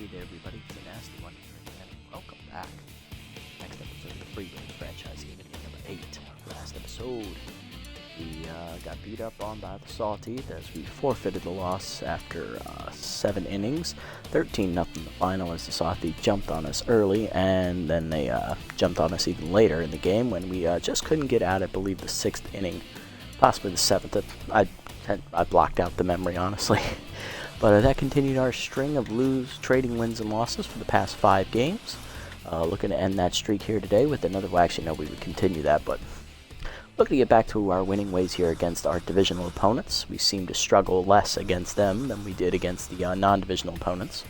Hey there everybody, it's the Nasty One here, and welcome back. Next episode of the Freebooters franchise, game number 8. Last episode, we got beat up on by the Sawteeth as we forfeited the loss after 7 innings. 13-0 the final as the Sawteeth jumped on us early, and then they jumped on us even later in the game when we just couldn't get out, I believe, the 6th inning, possibly the 7th. I blocked out the memory, honestly. But that continued our string of trading wins and losses for the past 5 games. Looking to end that streak here today with another, well actually no, we would continue that, but looking to get back to our winning ways here against our divisional opponents. We seem to struggle less against them than we did against the non-divisional opponents.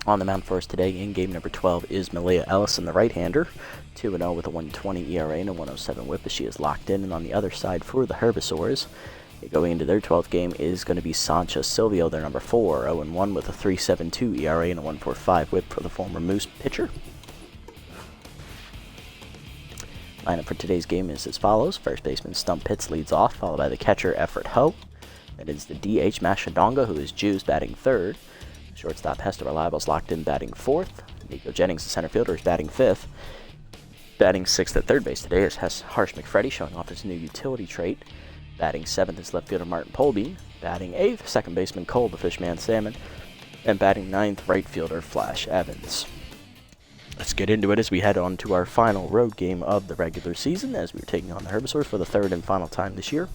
On the mound for us today in game number 12 is Malia Ellison, the right-hander, 2-0 with a 1.20 ERA and a 1.07 whip as she is locked in. And on the other side for the Herbivores, going into their 12th game is going to be Sancha Silvio, their number 4, 0-1 with a 3.72 ERA and a 1.45 whip for the former Moose pitcher. Lineup for today's game is as follows. First baseman Stump Pitts leads off, followed by the catcher Effort Ho. That is the DH Mashadonga, who is juiced, batting 3rd. Shortstop Hester Reliable's locked in, batting 4th. Nico Jennings, the center fielder, is batting 5th. Batting 6th at third base today is Harsh McFreddy, showing off his new utility trait. Batting 7th is left fielder Martin Polbean. Batting 8th, second baseman Cole the Fishman Salmon. And batting 9th, right fielder Flash Evans. Let's get into it as we head on to our final road game of the regular season, as we are taking on the Herbivores for the 3rd and final time this year.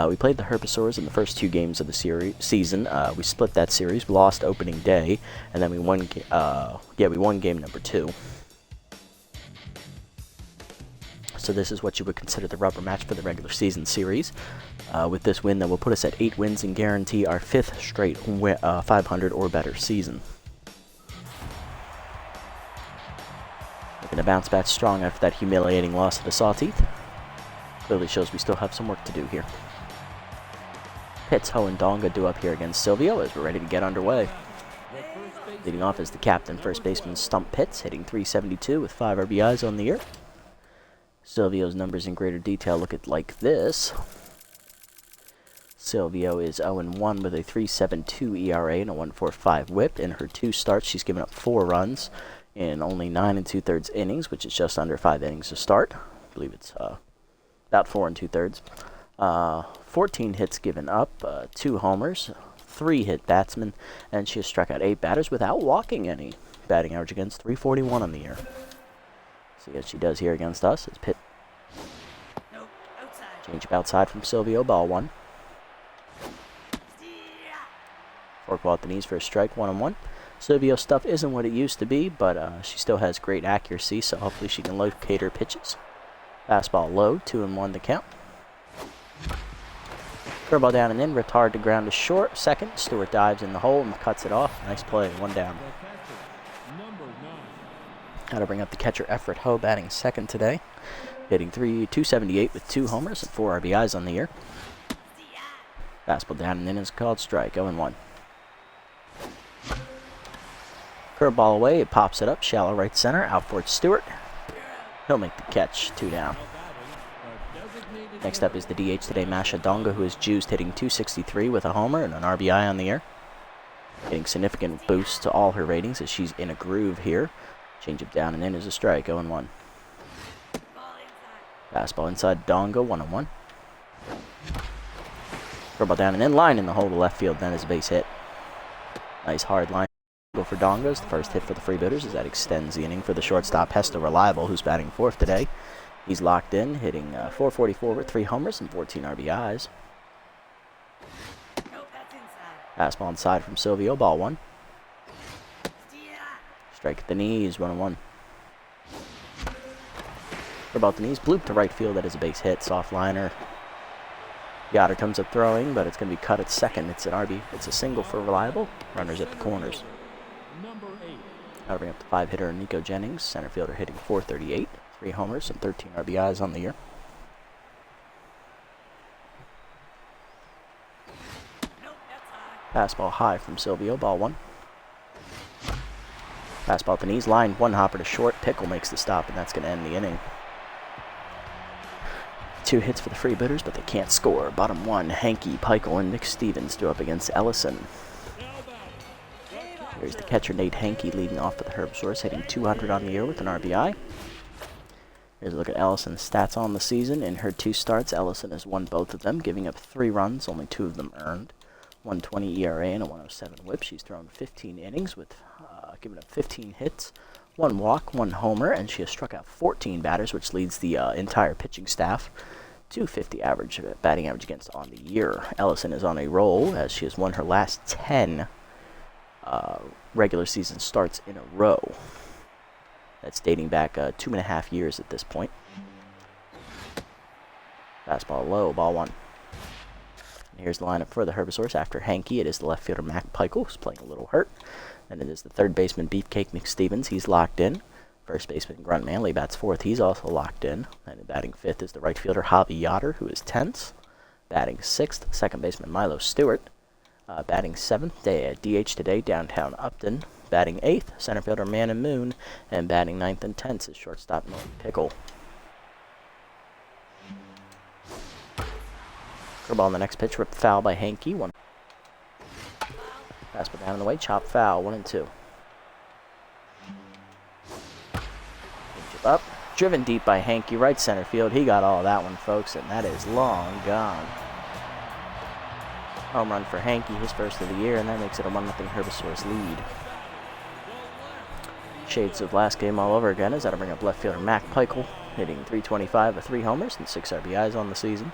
We played the Herbivores in the first 2 games of the season. We split that series, we lost opening day, and then we won game number 2. So this is what you would consider the rubber match for the regular season series. With this win, that will put us at 8 wins and guarantee our 5th straight 500 or better season. Looking to bounce back strong after that humiliating loss to the Sawteeth. Clearly shows we still have some work to do here. Pitts, Ho, and Donga do up here against Silvio as we're ready to get underway. Leading off is the captain, first baseman Stump Pitts, hitting .372 with 5 RBIs on the year. Silvio's numbers in greater detail look at like this. Silvio is 0-1 with a 3.72 ERA and a 1.45 whip. In her 2 starts, she's given up 4 runs in only 9 2/3 innings, which is just under 5 innings to start. I believe it's about 4 2/3. 14 hits given up, 2 homers, 3 hit batsmen, and she has struck out 8 batters without walking any. Batting average against .341 on the year. See what she does here against us. It's Pitt. Change up outside from Silvio, ball 1. Forkball at the knees for a strike, 1-1. Silvio's stuff isn't what it used to be, but she still has great accuracy, so hopefully she can locate her pitches. Fastball low, 2-1 the count. Curveball down and in, retard to ground to short. Second, Stewart dives in the hole and cuts it off. Nice play, 1 down. How to bring up the catcher Effort Ho, batting 2nd today. Hitting .278 with 2 homers and 4 RBIs on the year. Fastball down and in is called strike, 0-1. Curveball away, it pops it up, shallow right center, out for Stewart. He'll make the catch, 2 down. Next up is the DH today, Mashadonga, who is juiced, hitting .263 with a homer and an RBI on the year. Getting significant boosts to all her ratings as she's in a groove here. Change it down and in is a strike, 0-1. Fastball inside Donga, 1-1. Curveball down and in, line in the hole to left field, then is a base hit. Nice hard line for Donga. The first hit for the Freebooters as that extends the inning for the shortstop Hester Reliable, who's batting 4th today. He's locked in, hitting .444 with 3 homers and 14 RBIs. Fastball inside from Silvio, ball 1. Strike at the knees, 1-1. For about the knees, bloop to right field, that is a base hit, soft liner. Yoder comes up throwing, but it's going to be cut at 2nd. It's an RB, it's a single for Reliable. Runners at the corners. Now to bring up the 5-hitter Nico Jennings, center fielder, hitting .438, 3 homers and 13 RBIs on the year. Fastball high from Silvio, ball 1. Fastball at the knees, line 1 hopper to short. Pickle makes the stop, and that's going to end the inning. 2 hits for the Freebooters, but they can't score. Bottom 1, Hanky, Peichel, and Nick Stevens do up against Ellison. There's the catcher, Nate Hankey, leading off with the Herbosaurus, hitting 200 on the year with an RBI. Here's a look at Ellison's stats on the season. In her 2 starts, Ellison has won both of them, giving up 3 runs, only 2 of them earned. 1.20 ERA and a 1.07 whip. She's thrown 15 innings with giving up 15 hits, 1 walk, 1 homer, and she has struck out 14 batters, which leads the entire pitching staff to 50 average batting average against on the year. Ellison is on a roll as she has won her last 10 regular season starts in a row. That's dating back 2.5 years at this point. Fastball low, ball 1. And here's the lineup for the Herbosaurus. After Hankey, it is the left fielder Mac Peichel, who's playing a little hurt. Then it is the third baseman Beefcake McStevens. He's locked in. First baseman Grunt Manley bats 4th. He's also locked in. And batting 5th is the right fielder Javi Yotter, who is tense. Batting 6th, second baseman Milo Stewart. Batting 7th, DH today, downtown Upton. Batting 8th, center fielder Man and Moon. And batting 9th and 10th is shortstop Moe Pickle. Curveball on the next pitch, ripped foul by Hankey. 1. Fastball down in the way, chop foul, 1-2. Up, driven deep by Hankey, right center field. He got all of that one, folks, and that is long gone. Home run for Hankey, his first of the year, and that makes it a 1-0 Herbosaurus lead. Shades of last game all over again as that'll bring up left fielder Mac Peichel, hitting .325 with 3 homers and 6 RBIs on the season.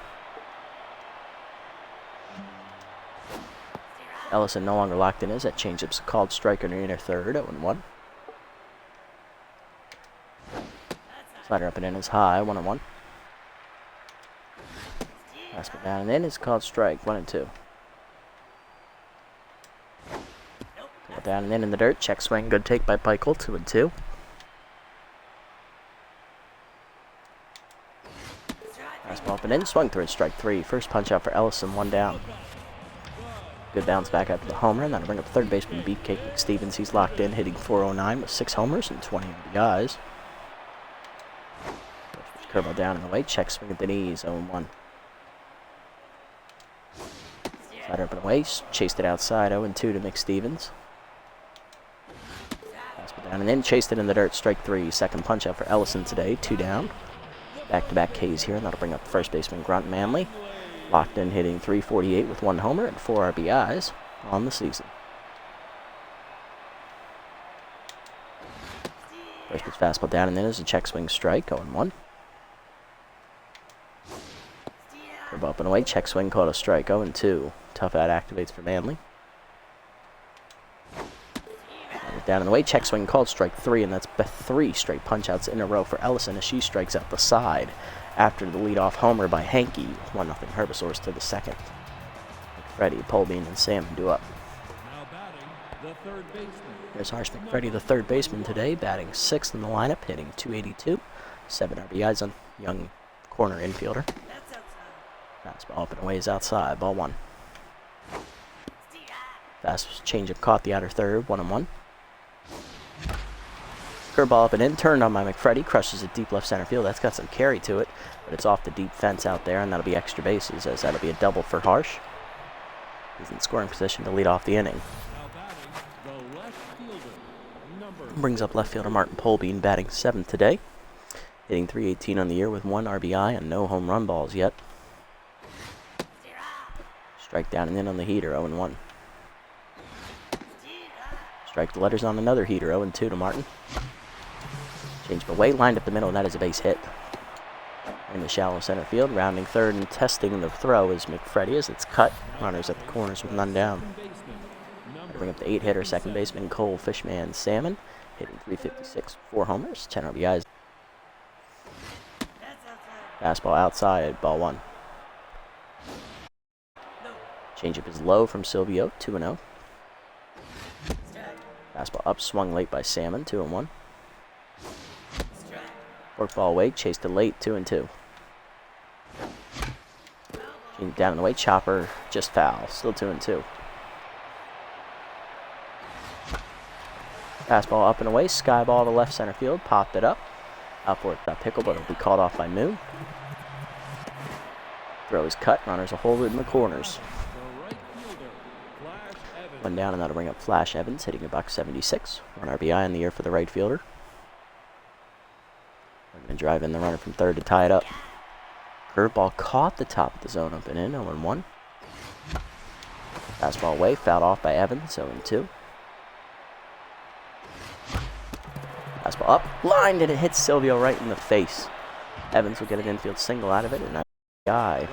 Ellison no longer locked in as that changeup's called strike on her inner third, 0-1. Slider up and in is high, 1-1. Fastball down and in is called strike, 1-2. Down and in the dirt, check swing, good take by Peichel, 2-2. Fastball up and in, swung through it, strike 3. First punch out for Ellison, 1 down. Good bounce back after the homer, and that'll bring up third baseman Beefcake McStevens. He's locked in, hitting .409 with 6 homers and 20 RBIs. Curveball down in the way, check swing at the knees, 0-1. Slider up and away, chased it outside, 0-2 to McStevens. Fastball down and in, chased it in the dirt, strike 3. Second punch out for Ellison today, 2 down. Back-to-back Ks here, and that'll bring up first baseman Grunt Manley. Locked in, hitting .348 with 1 homer and 4 RBIs on the season. First pitch fastball down and in is a check swing strike, 0-1. Curve up and away, check swing called a strike, 0-2. Tough out activates for Manley. Down and away, check swing called strike 3, and that's 3 straight punch outs in a row for Ellison as she strikes out the side after the leadoff homer by Hankey. 1-0 Herbosaurus to the second. McFreddy, Polbean, and Salmon do up. Here's Harsh McFreddy, the third baseman today, batting 6th in the lineup, hitting .282. 7 RBIs on young corner infielder. Fastball up and away is outside, ball 1. Fast changeup caught the outer third, 1-1. Curveball up and in, turned on by McFreddy, crushes it deep left center field. That's got some carry to it, but it's off the deep fence out there, and that'll be extra bases, as that'll be a double for Harsh. He's in scoring position to lead off the inning. Brings up left fielder Martin Polbean, batting 7th today, hitting .318 on the year with 1 RBI and no home run balls yet. Strike down and in on the heater, 0-1. Strike the letters on another heater, 0-2 to Martin. Change away, lined up the middle, and that is a base hit. In the shallow center field, rounding third and testing the throw is McFreddy as it's cut. Runners at the corners with none down. Bring up the 8-hitter, second baseman Cole Fishman Salmon, hitting .356, 4 homers, 10 RBIs. Fastball outside, ball 1. Changeup is low from Silvio, 2-0. Fastball up, swung late by Salmon, 2-1. Forkball away, chased it late, 2-2. Down in the way, chopper, just foul, still 2-2. Fastball up and away, sky ball to left center field, popped it up. Out for it, Pickle, but it'll be called off by Moon. Throw is cut, runners will hold it in the corners. One down, and that'll bring up Flash Evans, hitting a $176. 1 RBI in the year for the right fielder. We're going to drive in the runner from third to tie it up. Curveball caught the top of the zone up and in, 0-1. Fastball away, fouled off by Evans, 0-2. Fastball up, lined, and it hits Silvio right in the face. Evans will get an infield single out of it, and that's the guy.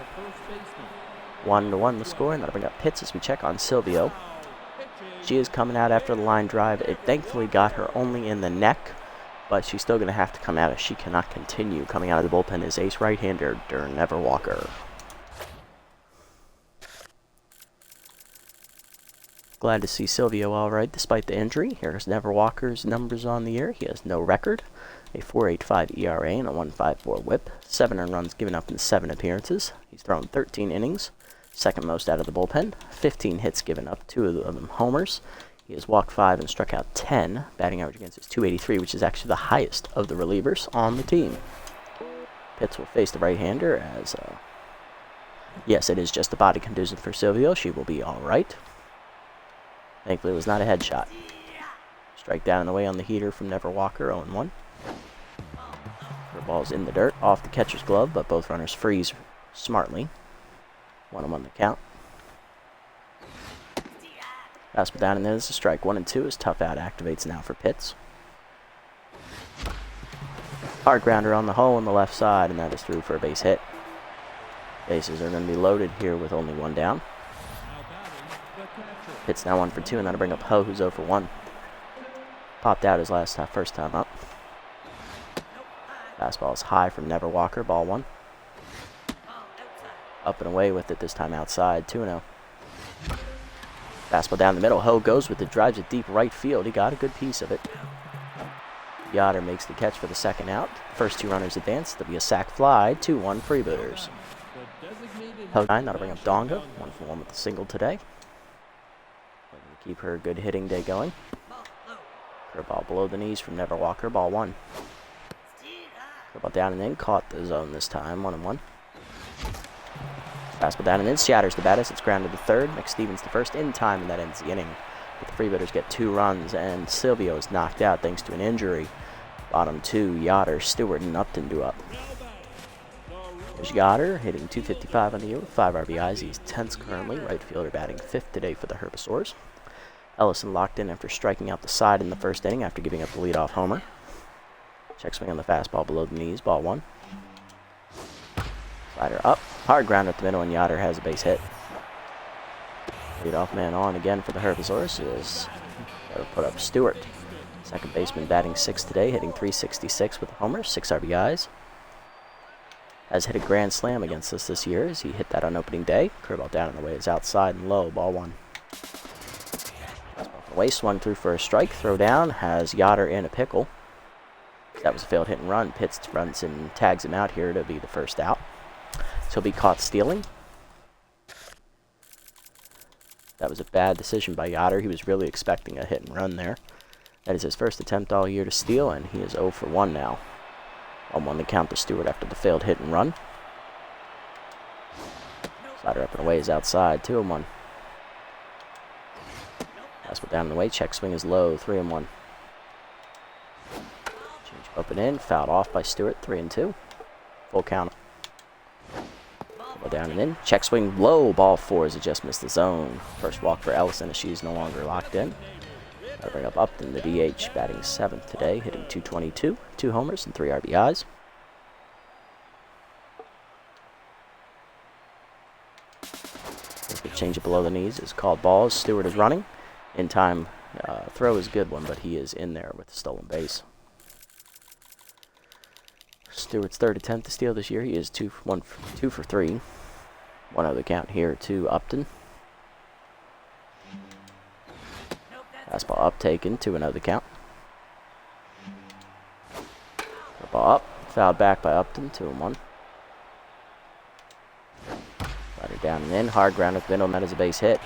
1-1 the score, and that'll bring up Pitts as we check on Silvio. She is coming out after the line drive. It thankfully got her only in the neck, but she's still going to have to come out as she cannot continue. Coming out of the bullpen is ace right-hander Never Walker. Glad to see Silvio all right despite the injury. Here's Never Walker's numbers on the year. He has no record, a 4.85 ERA and a 1.54 WHIP, 7 earned runs given up in 7 appearances. He's thrown 13 innings, second most out of the bullpen, 15 hits given up, 2 of them homers. He has walked 5 and struck out 10. Batting average against is .283, which is actually the highest of the relievers on the team. Pitts will face the right-hander as, yes, it is just a body contusion for Silvio. She will be all right. Thankfully, it was not a headshot. Strike down in the way on the heater from Never Walker, 0-1. Her ball's in the dirt, off the catcher's glove, but both runners freeze smartly. 1-1 the count. Fastball down, and there's a strike. 1-2 as tough out activates now for Pitts. Hard grounder on the hole on the left side, and that is through for a base hit. Bases are going to be loaded here with only 1 down. Pitts now 1 for 2, and that'll bring up Ho, who's 0 for 1. Popped out his first time up. Fastball is high from Never Walker, ball 1. Up and away with it, this time outside, 2-0. Fastball down the middle, Ho goes with it, drives it deep right field. He got a good piece of it. Yoder makes the catch for the second out. First 2 runners advance. There'll be a sac fly, 2-1 Freebooters. Ho 9, that'll bring up Donga, 1 for 1 with a single today. Keep her good hitting day going. Curveball below the knees from Never Walker, ball 1. Curveball down and in, caught the zone this time, 1-1. Fastball down and in, shatters the batters, it's grounded to third. McStevens to first in time, and that ends the inning. But the Freebooters get 2 runs, and Silvio is knocked out thanks to an injury. Bottom 2, Yoder, Stewart, and Upton do up. There's Yoder, hitting .255 on the year with 5 RBIs. He's 10th currently, right fielder batting 5th today for the Herbisaurs. Ellison locked in after striking out the side in the first inning after giving up the leadoff homer. Check swing on the fastball below the knees, ball 1. Slider up, hard ground at the middle, and Yoder has a base hit. Leadoff man on again for the Herbisaurs is put up Stewart. Second baseman batting 6th today, hitting .366 with a homer, 6 RBIs. Has hit a grand slam against us this year as he hit that on opening day. Curveball down in the way is outside and low, ball 1. Away, swung through for a strike. Throw down has Yoder in a pickle. That was a failed hit and run. Pitts runs and tags him out here to be the first out. So he'll be caught stealing. That was a bad decision by Yoder. He was really expecting a hit and run there. That is his first attempt all year to steal, and he is 0 for 1 now. 1-1 the count to Stewart after the failed hit and run. Slider up and away is outside, 2-1. Fastball down and away, check swing is low, 3-1. Change up and in, fouled off by Stewart, 3-2. Full count. Ball down and in, check swing low, ball 4 as it just missed the zone. First walk for Ellison as she's no longer locked in. That'll bring up Upton, the DH, batting 7th today, hitting .222, 2 homers and 3 RBIs. The change it below the knees is called balls. Stewart is running. In time, throw is a good one, but he is in there with the stolen base. Stewart's 3rd attempt to steal this year. He is 2 for 3. 1 other count here to Upton. Fastball up taken, 2-0 count. Ball up, fouled back by Upton, 2-1. Slider down and in, hard ground at the middle, and that is a base hit.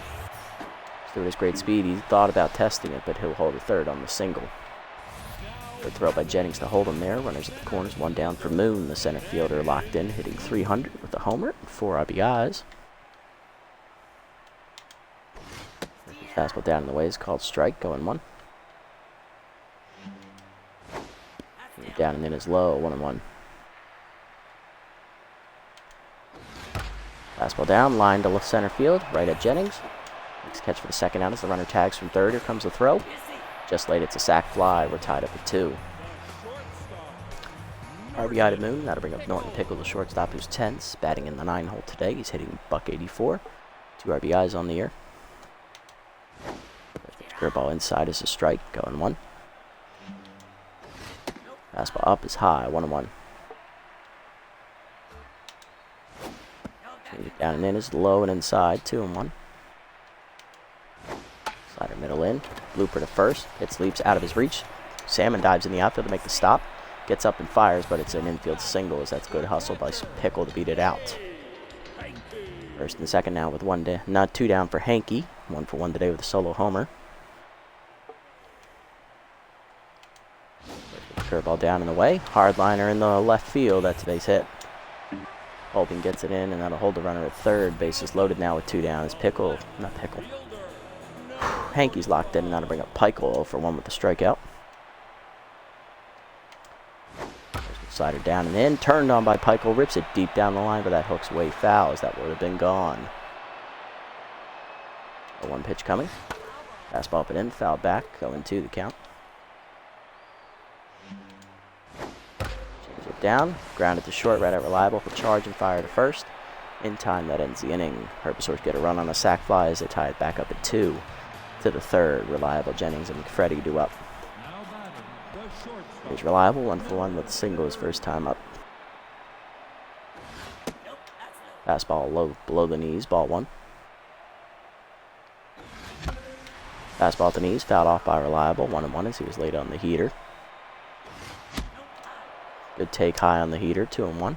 Stewart has great speed. He thought about testing it, but he'll hold a third on the single. Good throw by Jennings to hold him there. Runners at the corners, 1 down for Moon, the center fielder locked in, hitting .300 with a homer and 4 RBIs. Fastball down in the way is called strike, going 1. Down and in is low, 1-1. Fastball down, line to left center field, right at Jennings. Next catch for the second out as the runner tags from third. Here comes the throw. Just late, it's a sac fly. We're tied up at 2. RBI to Moon. That'll bring up Norton Pickle, the shortstop, who's tense. Batting in the 9 hole today. He's hitting .184. 2 RBIs on the year. Curveball inside is a strike, going 1. Fastball up is high, 1-1. Change it down and in is low and inside, 2-1. Slider middle in, blooper to first. Hits leaps out of his reach. Salmon dives in the outfield to make the stop. Gets up and fires, but it's an infield single, as that's good hustle by Pickle to beat it out. First and second now with 2 down for Hanky. 1 for 1 today with a solo homer. Curveball down in the way. Hardliner in the left field. That's a base hit. Holden gets it in, and that'll hold the runner at third. Bases loaded now with 2 down. It's Hanky's locked in, and that'll bring up Pickle 0 for 1 with the strikeout. Slider down and in. Turned on by Pickle. Rips it deep down the line, but that hook's way foul, as that would have been gone. A 1 pitch coming. Fastball up and in. Foul back. 0-2 the count. Down, grounded to short, right at Reliable for charge and fire to first. In time, that ends the inning. Herbivores get a run on a sac fly as they tie it back up at 2 to the third. Reliable, Jennings, and McFreddy do up. Here's Reliable, 1 for 1 with a single his first time up. Fastball low below the knees, ball 1. Fastball at the knees, fouled off by Reliable, 1-1 as he was late on the heater. Good take high on the heater, 2-1.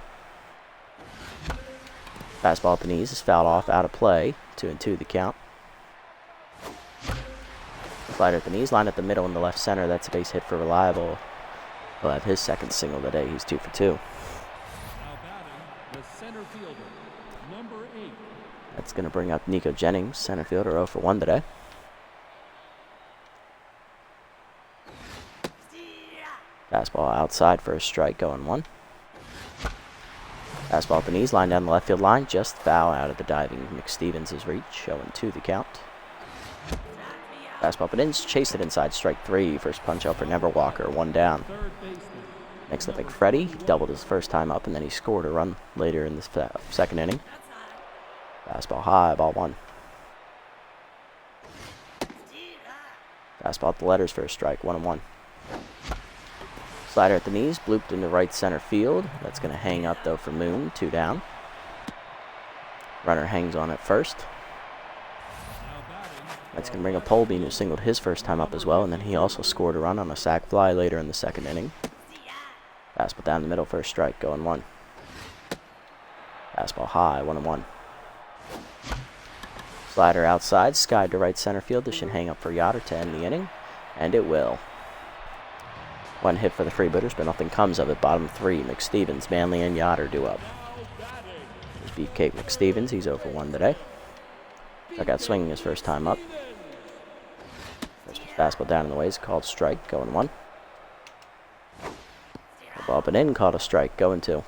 Fastball at the knees is fouled off, out of play, 2-2 the count. Slider at the knees, line at the middle in the left center. That's a base hit for Reliable. He'll have his second single today. He's 2 for 2. That's going to bring up Nico Jennings, center fielder, 0 for 1 today. Fastball outside for a strike, going 1. Fastball at the knees, line down the left field line, just foul out of the diving McStevens' reach, 0-2 the count. Fastball up and in, chased it inside, strike 3. First punch out for Never Walker, 1 down. Next up, McFreddy, doubled his first time up, and then he scored a run later in the second inning. Fastball high, ball 1. Fastball at the letters for a strike, 1-1. Slider at the knees, blooped into right center field. That's going to hang up, though, for Moon. 2 down. Runner hangs on at first. That's going to bring up Holbein, who singled his first time up as well, and then he also scored a run on a sac fly later in the second inning. Fastball down the middle for a strike, going 1. Fastball high, 1-1. Slider outside, skied to right center field. This should hang up for Yoder to end the inning, and it will. 1 hit for the Freebooters, but nothing comes of it. Bottom 3, McStevens, Manley, and Yoder do up. There's Beefcake McStevens. He's 0 for 1 today. Struck out swinging his first time up. First fastball down in the way is called strike, going 1. Ball up and in, called a strike, going 2.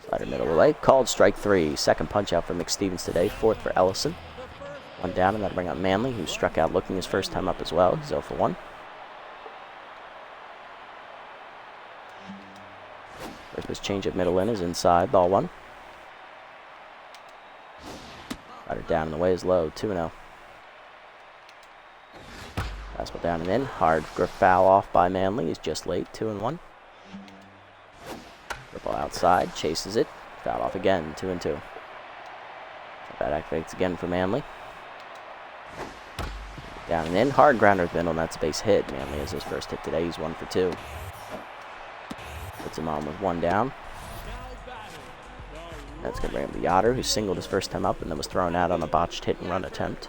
Slider middle away, called strike 3. Second punch out for McStevens today, 4th for Ellison. 1 down, and that'll bring up Manley, who struck out looking his first time up as well. He's 0 for 1. First pitch change at middle in is inside, ball 1. Slider down in the way is low, 2-0. Fastball down and in, hard foul off by Manley. He's just late, 2-1. Ball outside, chases it, foul off again, 2-2. That activates again for Manley. Down and in, hard grounder with middle, and that's a base hit. Manley has his first hit today. He's 1 for 2. Puts him on with 1 down. That's going to bring up the Yoder, who singled his first time up and then was thrown out on a botched hit and run attempt,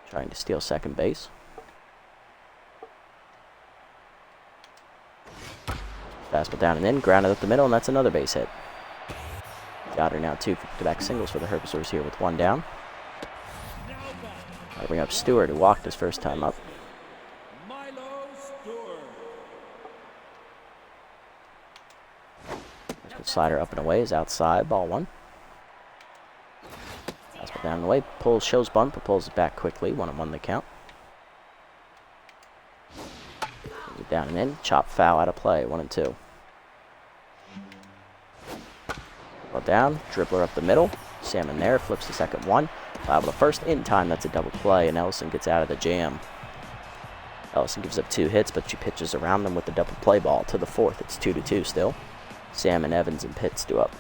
trying to steal second base. Fastball down and in, grounded up the middle, and that's another base hit. Yoder now 2 back-to-back singles for the Herbivores here with 1 down. I'll bring up Stewart, who walked his first time up. Slider up and away is outside, ball 1. Fastball down and away, pulls, shows bunt, but pulls it back quickly, 1-1 the count. Down and in, chop foul out of play, 1-2. Ball down, dribbler up the middle, Salmon there, flips the second one. Liable to first in time, that's a double play, and Ellison gets out of the jam. Ellison gives up 2 hits, but she pitches around them with the double play ball to the 4th. It's 2-2 still. Salmon, Evans, and Pitts do up.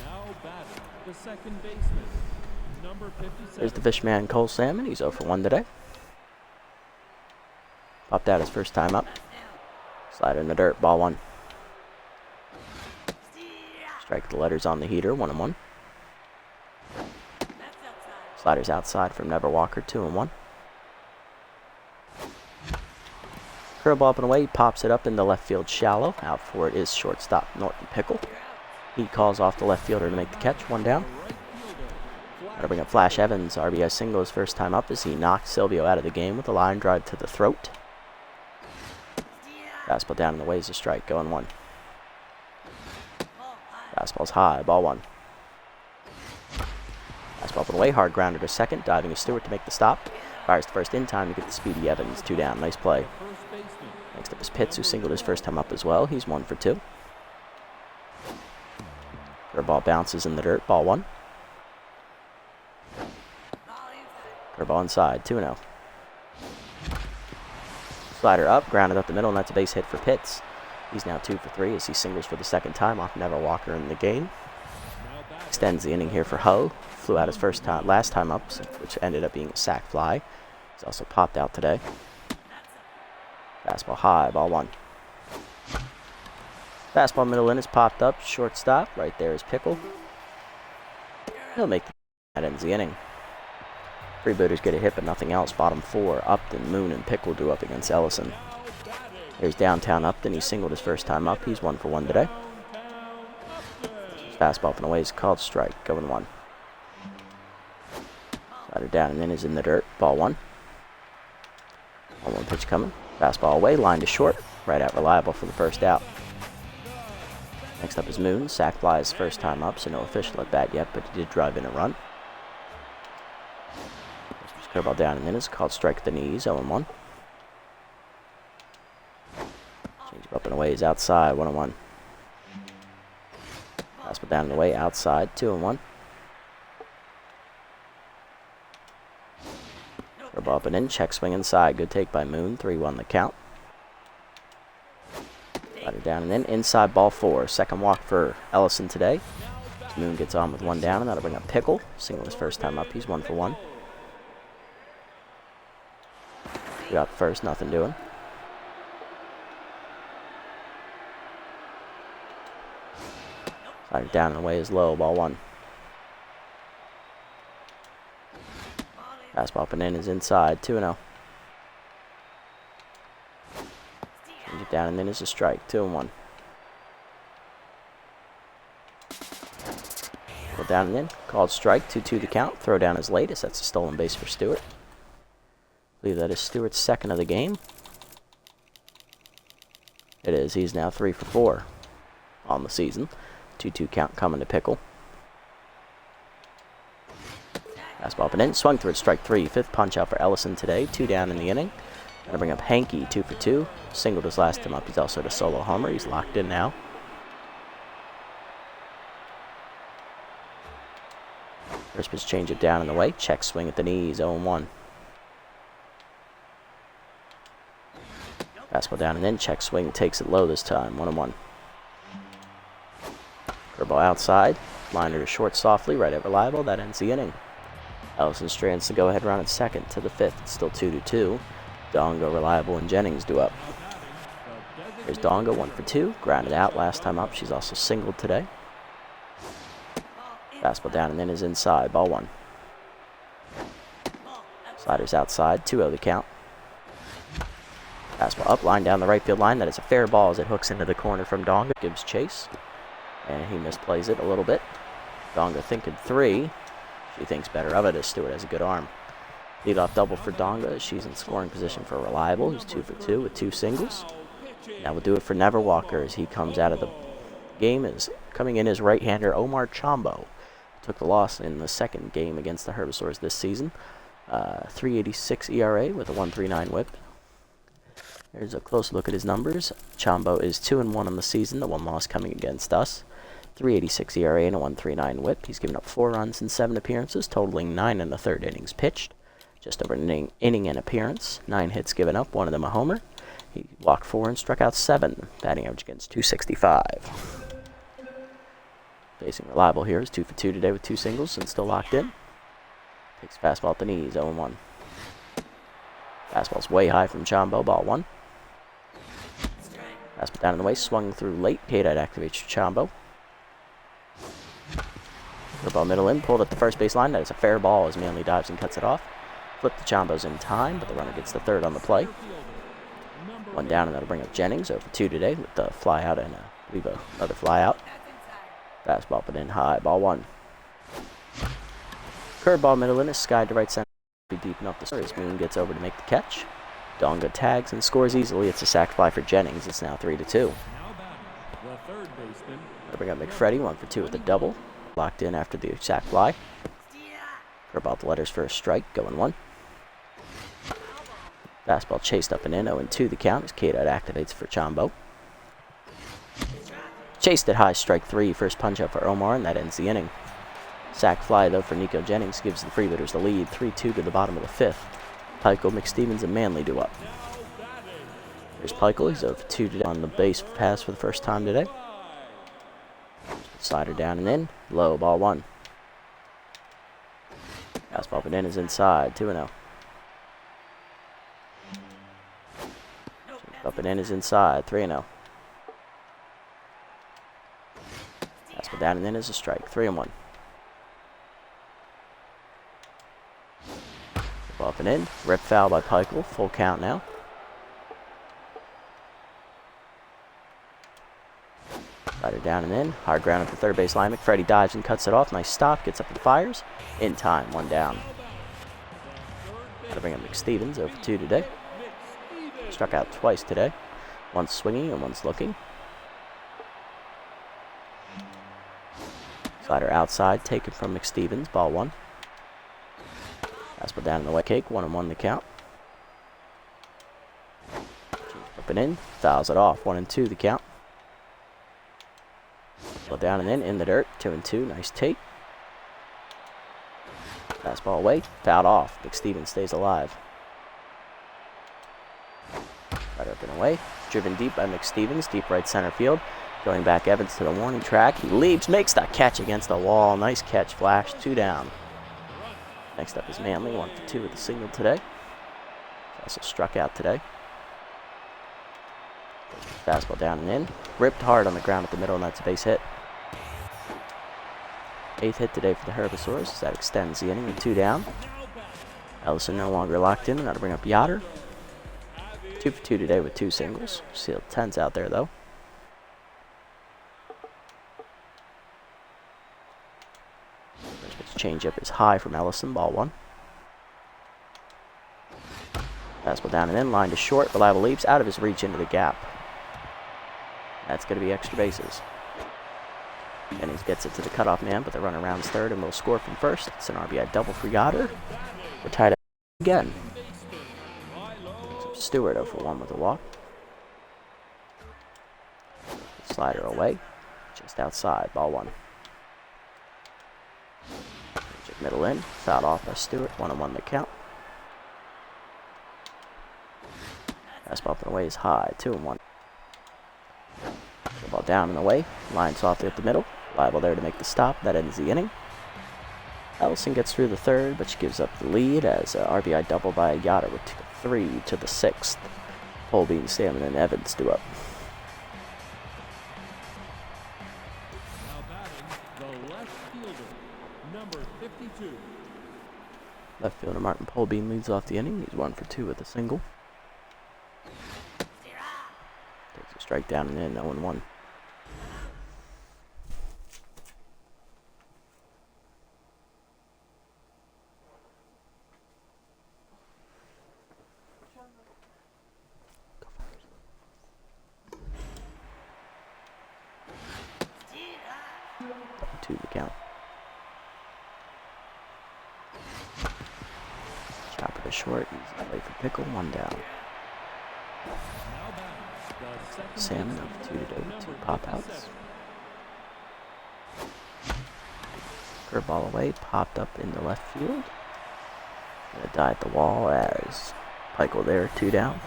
Now batting, the second baseman, number 57. There's the Fishman, Cole Salmon. He's 0 for 1 today. Popped out his first time up. Slider in the dirt, ball 1. Strike the letters on the heater, 1-1. Slider's outside from Never Walker, 2-1. Curveball up and away, he pops it up in the left field shallow. Out for it is shortstop Norton Pickle. He calls off the left fielder to make the catch, 1 down. Gotta bring up Flash Evans, RBI single his first time up as he knocks Silvio out of the game with a line drive to the throat. Fastball down and away is a strike, going 1. Fastball's high, ball 1. Fastball up and away, hard grounder to second, diving to Stewart to make the stop. Fires the first in time to get the speedy Evans, 2 down, nice play. Next up is Pitts, who singled his first time up as well. He's 1 for 2. Curveball bounces in the dirt, ball 1. Curveball inside, 2-0. Slider up, grounded up the middle, and that's a base hit for Pitts. He's now 2 for 3 as he singles for the second time off Never Walker in the game. Extends the inning here for Ho. Flew out his last time up, which ended up being a sac fly. He's also popped out today. Fastball high, ball 1. Fastball middle in is popped up, shortstop. Right there is Pickle. He'll make that ends the inning. Freebooters get a hit, but nothing else. Bottom 4, Upton, Moon, and Pickle do up against Ellison. There's downtown Upton. He singled his first time up. He's 1 for 1 today. Fastball up and away is called strike, going 1. Slider down and in is in the dirt, ball 1. 1-1 pitch coming. Fastball away, line to short. Right out reliable for the first out. Next up is Moon. Sac fly his first time up, so no official at bat yet, but he did drive in a run. Curveball down and in is called strike at the knees, 0-1. Change up and away is outside, 1-1. Fastball down and away, outside, 2-1. Curveball up and in, check swing inside, good take by Moon, 3-1 the count. Slider down and in, inside ball 4. Second walk for Ellison today. Moon gets on with 1 down, and that'll bring up Pickle. Single his first time up, he's 1 for 1. We got first, nothing doing. Slider down and away is low, ball 1. Fastball up and in is inside, 2-0. Change it down and in is a strike, 2-1. Go down and in, called strike, 2-2 the count. Throw down is latest, that's a stolen base for Stewart. I believe that is Stewart's second of the game. It is, he's now 3 for 4 on the season. 2-2 count coming to Pickle. Fastball up and in, swung through it, strike 3. 5th punch out for Ellison today, 2 down in the inning. Gonna bring up Hanky, 2 for 2. Singled his last time up, he's also a solo homer, he's locked in now. First pitch change it down in the way, check swing at the knees, 0-1. Fastball down and in, check swing, takes it low this time, 1-1. Curveball outside, liner to short softly, right at reliable, that ends the inning. Ellison strands the go-ahead run at second to the 5th, it's still 2-2. Dongo, Reliable, and Jennings do up. There's Dongo, 1 for 2, grounded out last time up, she's also singled today. Fastball down and in is inside, ball 1. Sliders outside, 2-0 the count. Fastball up, line down the right field line. That is a fair ball as it hooks into the corner from Donga. Gibbs chase. And he misplays it a little bit. Donga thinking 3. She thinks better of it as Stewart has a good arm. Leadoff double for Donga. She's in scoring position for Reliable, who's 2 for 2 with 2 singles. Now we'll do it for Never Walker as he comes out of the game. Is coming in as right-hander Omar Chambo. Took the loss in the second game against the Herbivores this season. 3.86 ERA with a 1.39 whip. There's a close look at his numbers. Chambo is 2-1 on the season, the one loss coming against us. 3.86 ERA and a 1.39 whip. He's given up 4 runs in 7 appearances, totaling 9 in the 3rd innings pitched. Just over an inning and appearance. 9 hits given up, 1 of them a homer. He walked 4 and struck out 7. Batting average against .265. Facing Reliable here is 2 for 2 today with 2 singles and still locked in. Takes fastball at the knees, 0-1. Fastball's way high from Chambo, ball 1. Fastball down in the way, swung through late. K-dot activates for Chambo. Curveball middle in, pulled at the first base line. That is a fair ball as Manley dives and cuts it off. Flip to Chambo's in time, but the runner gets the 3rd on the play. 1 down, and that'll bring up Jennings, 0 for 2 today with the fly out and leave another fly out. Fastball put in high, ball 1. Curveball middle in is skied to right center. Be deep enough to score as Moon gets over to make the catch. Donga tags and scores easily. It's a sac fly for Jennings. It's now 3-2. I'll bring up McFreddy, 1 for 2 with a double. Locked in after the sac fly. Curveball the letters for a strike, going 1. Fastball chased up and in, 0-2 the count as K-dot activates for Chambo. Chased at high, strike 3. First punch up for Omar, and that ends the inning. Sac fly, though, for Nico Jennings gives the Freebooters the lead, 3-2 to the bottom of the 5th. Peichel, McStevens, and Manley do up. Here's Peichel. He's 0 for 2 today on the base pass for the first time today. Slider down and in. Low, ball 1. Fastball put in is inside, 2-0. Up and in is inside, 3-0. Fastball down and in is a strike, 3-1. Up and in, rip foul by Peichel, full count now. Slider down and in, hard ground at the 3rd base line. McFreddy dives and cuts it off. Nice stop, gets up and fires. In time, 1 down. Gotta bring up McStevens, 0 for 2 today. Struck out twice today. One's swinging and one's looking. Slider outside, taken from McStevens, ball 1. Fastball down in the white cake, 1-1 the count. Up and in, fouls it off, 1-2 the count. Fastball down and in the dirt, 2-2, nice take. Fastball away, fouled off. McStevens stays alive. Right up and away, driven deep by McStevens, deep right center field. Going back Evans to the warning track. He leaps, makes that catch against the wall. Nice catch, Flash, 2 down. Next up is Manley, 1 for 2 with a single today. Also struck out today. Fastball down and in. Ripped hard on the ground at the middle, and that's a base hit. 8th hit today for the Herbivores. That extends the inning with 2 down. Ellison no longer locked in. That'll bring up Yoder. 2 for 2 today with 2 singles. Sealed 10s out there, though. Changeup is high from Ellison, ball 1. Fastball down and in, line to short. Reliable leaps out of his reach into the gap. That's going to be extra bases. Jennings gets it to the cutoff man, but the runner rounds 3rd and will score from 1st. It's an RBI double for Yoder. We're tied up again. Stewart 0 for 1 with a walk. Slider away, just outside, ball 1. Middle in, fouled off by Stewart, 1-1 the count. Fastball up and away is high, 2-1. The ball down and away, line softly up the middle. Liable there to make the stop, that ends the inning. Ellison gets through the 3rd, but she gives up the lead as RBI double by Yoder with 3 to the 6th. Polbean, Stammen, and Evans do up. Left fielder Martin Polbean leads off the inning. He's 1 for 2 with a single. Takes a strike down and in, 0-1. 2 the count. Chopper to short, easy play for Pickle, 1 down. Salmon up 2 to do, 2 pop outs. Curveball away, popped up in the left field. Gonna die at the wall as Pickle there, 2 down.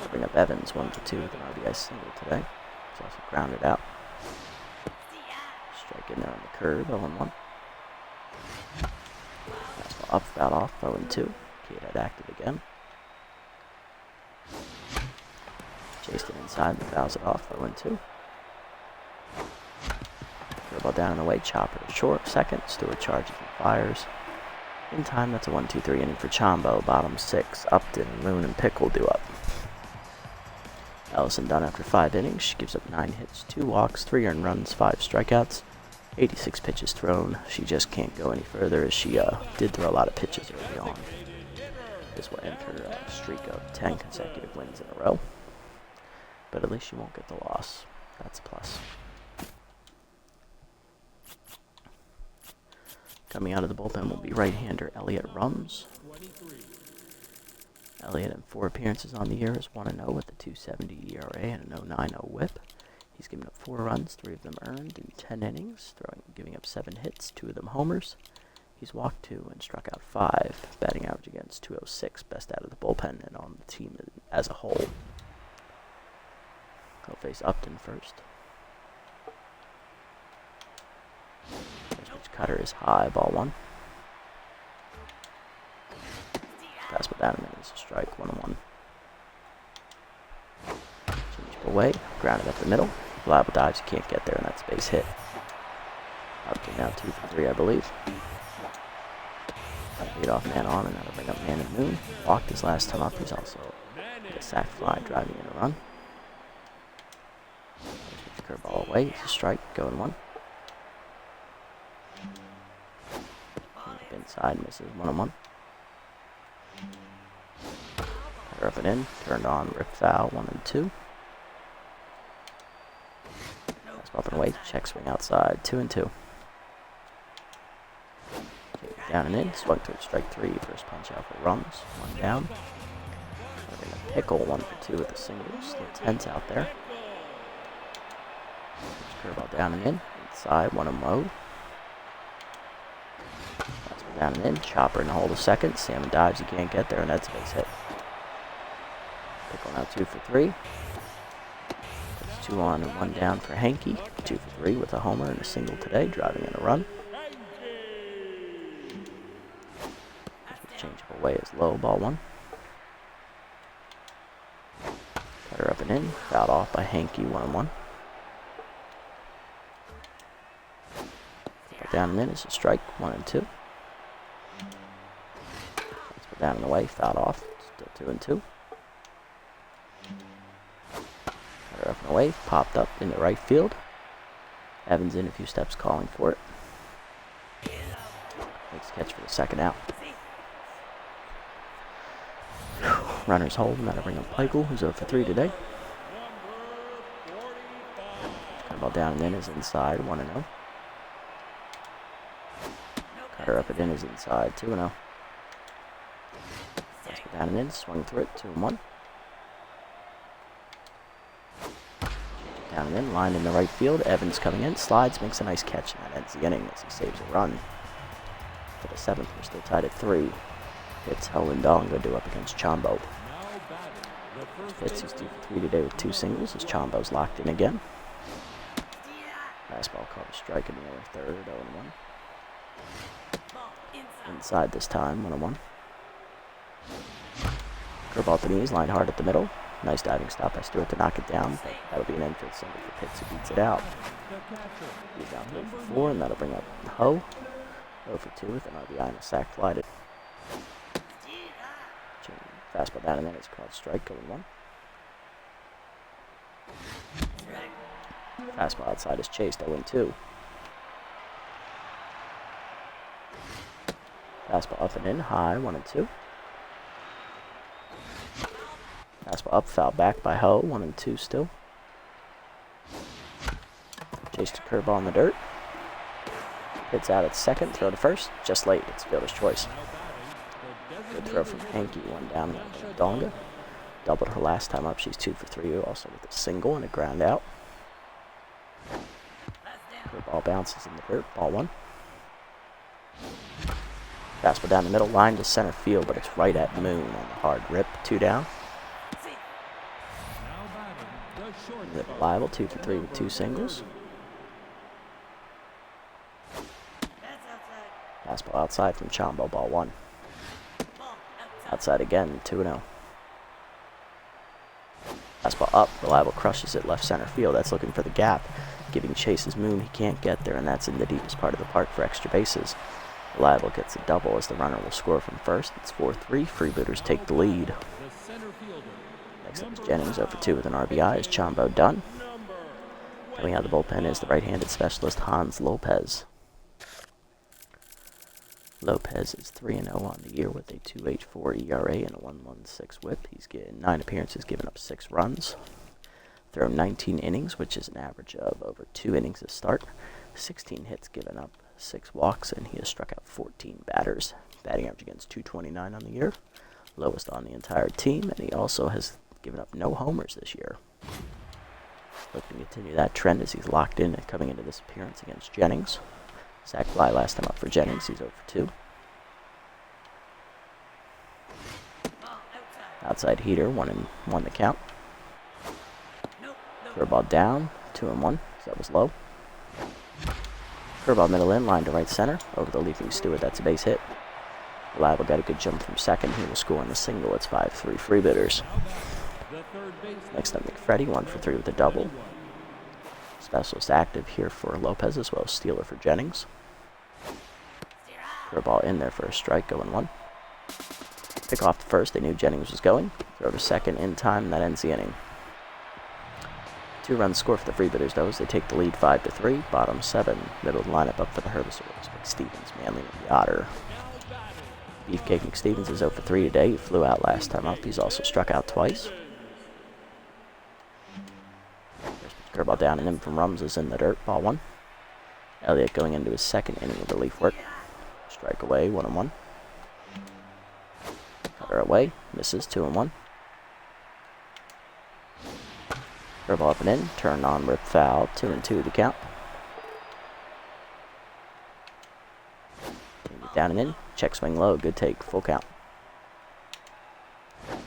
Bring up Evans, 1 for 2 with an RBI single today. He's also grounded out. Strike in there on the curve, 0-1. Fastball up, foul off, 0-2. Kid had active again. Chased it inside, and fouls it off, 0-2. Curveball down and away, Chopper to short, second. Stewart charges and fires. In time, that's a 1-2-3 inning for Chombo. Bottom 6, Upton, Moon, and Pickle due up. Ellison done after 5 innings. She gives up 9 hits, 2 walks, 3 earned runs, 5 strikeouts, 86 pitches thrown. She just can't go any further as she did throw a lot of pitches early on. This will end her streak of 10 consecutive wins in a row. But at least she won't get the loss. That's a plus. Coming out of the bullpen will be right-hander Elliott Rums. Elliott in 4 appearances on the year is 1-0 with a 2.70 ERA and an 0.90 WHIP. He's given up 4 runs, 3 of them earned in 10 innings, giving up 7 hits, 2 of them homers. He's walked 2 and struck out 5, batting average against .206, best out of the bullpen and on the team as a whole. He'll face Upton first. First pitch cutter is high, ball 1. Fastball down and in is a strike, 1-1. Change away, grounded up the middle. Reliable dives, you can't get there, and that's a base hit. Upton now 2 for 3, I believe. Lead off man on, and that'll bring up Man and Moon. Walked his last time up. He's also a sac fly, driving in a run. Curveball away, it's a strike, going 1. Inside, misses 1-1. Cutter up and in, turned on, rip foul, 1-2. Fastball up and away, check swing outside, 2-2. Down and in, swung to strike 3, first punch out for Rums, 1 down. Pickle, 1 for 2 with a single, still tense out there. Curveball down and in, inside, 1-0. Fastball down and in, Chopper in the hole to second, Salmon dives, he can't get there, and that's a base hit. Pickle now 2 for 3. It's 2 on and 1 down for Hanky, 2 for 3 with a homer and a single today, driving in a run. Changeable away is low, ball 1. Cutter up and in, fouled off by Hanky, 1-1. Down and in is a strike, 1-2. Fastball down and away, fouled off, still 2-2. Cutter up and away, popped up in the right field. Evans in a few steps, calling for it. Makes a catch for the second out. Runners hold, and that'll bring up Pickle, who's 0 for 3 today. Ball down and in is inside, 1-0. Cutter up and in is inside, 2-0. Fastball down and in, swung through it, 2-1. Down and in, line in the right field. Evans coming in, slides, makes a nice catch, and that ends the inning as he saves a run. For the 7th, we're still tied at 3. It's Helen Donga due up against Chombo. Hits, he's 2 for 3 today with 2 singles as Chombo's locked in again. Fastball called a strike in the lower third, 0-1. Inside this time, 1-1. Curveball at the knees, lined hard at the middle. Nice diving stop by Stewart to knock it down, but that'll be an infield single for Pitts who beats it out. He's down 3 for 4, and that'll bring up Ho. 0 for 2 with an RBI and a sac fly. Fastball down and then it's called strike, going 1. Fastball outside is chased, 0-2. Fastball up and in, high, 1-2. Fastball up, foul back by Ho, 1-2 still. Chased a curveball in the dirt. Hits out at second, throw to first, just late. It's fielder's choice. Good throw from Hanky, one down by Donga. Doubled her last time up. She's 2 for 3, also with a single and a ground out. Her ball bounces in the dirt, ball 1. Fastball down the middle, line to center field, but it's right at Moon on the hard rip. 2 down. Reliable, 2 for 3 with 2 singles. Fastball outside from Chombo, ball 1. Outside again, 2-0. Fastball up, Reliable crushes it left center field. That's looking for the gap. Giving chases Moon, he can't get there, and that's in the deepest part of the park for extra bases. Reliable gets a double as the runner will score from first. It's 4-3. Freebooters take the lead. Next up is Jennings, 0 for 2 with an RBI. Is Chombo done? Coming out of the bullpen is the right-handed specialist Hans Lopez. Lopez is 3-0 on the year with a 2.84 ERA and a 1.16 WHIP. He's getting 9 appearances, given up 6 runs. Thrown 19 innings, which is an average of over 2 innings a start. 16 hits, given up 6 walks, and he has struck out 14 batters. Batting average against .229 on the year, lowest on the entire team, and he also has given up no homers this year. Looking to continue that trend as he's locked in and coming into this appearance against Jennings. Sack fly last time up for Jennings. He's 0 for 2. Outside heater, 1-1 the count. Curveball down, 2-1. So that was low. Curveball middle in, line to right center. Over the leaping Stewart, that's a base hit. Reliable got a good jump from second. He will score on the single. It's 5-3 Freebooters. Next up, McFreddy, 1 for 3 with a double. Specialist active here for Lopez as well as stealer for Jennings. Curveball in there for a strike, 0-1. Pick off the first, they knew Jennings was going. Throw to second in time, and that ends the inning. 2 runs score for the Freebooters, though, as they take the lead 5-3. Bottom 7, middle of the lineup up for the Herbivores. McStevens, Manley, and Yoder. Beefcake McStevens is 0 for 3 today. He flew out last time up. He's also struck out twice. Curveball down and in from Rums is in the dirt, ball 1. Elliott going into his second inning of relief work. Strike away, 1-1. Cutter away, misses, 2-1. Curveball up and in, turn on, rip foul, 2-2 to count. Down and in, check swing low, good take, full count.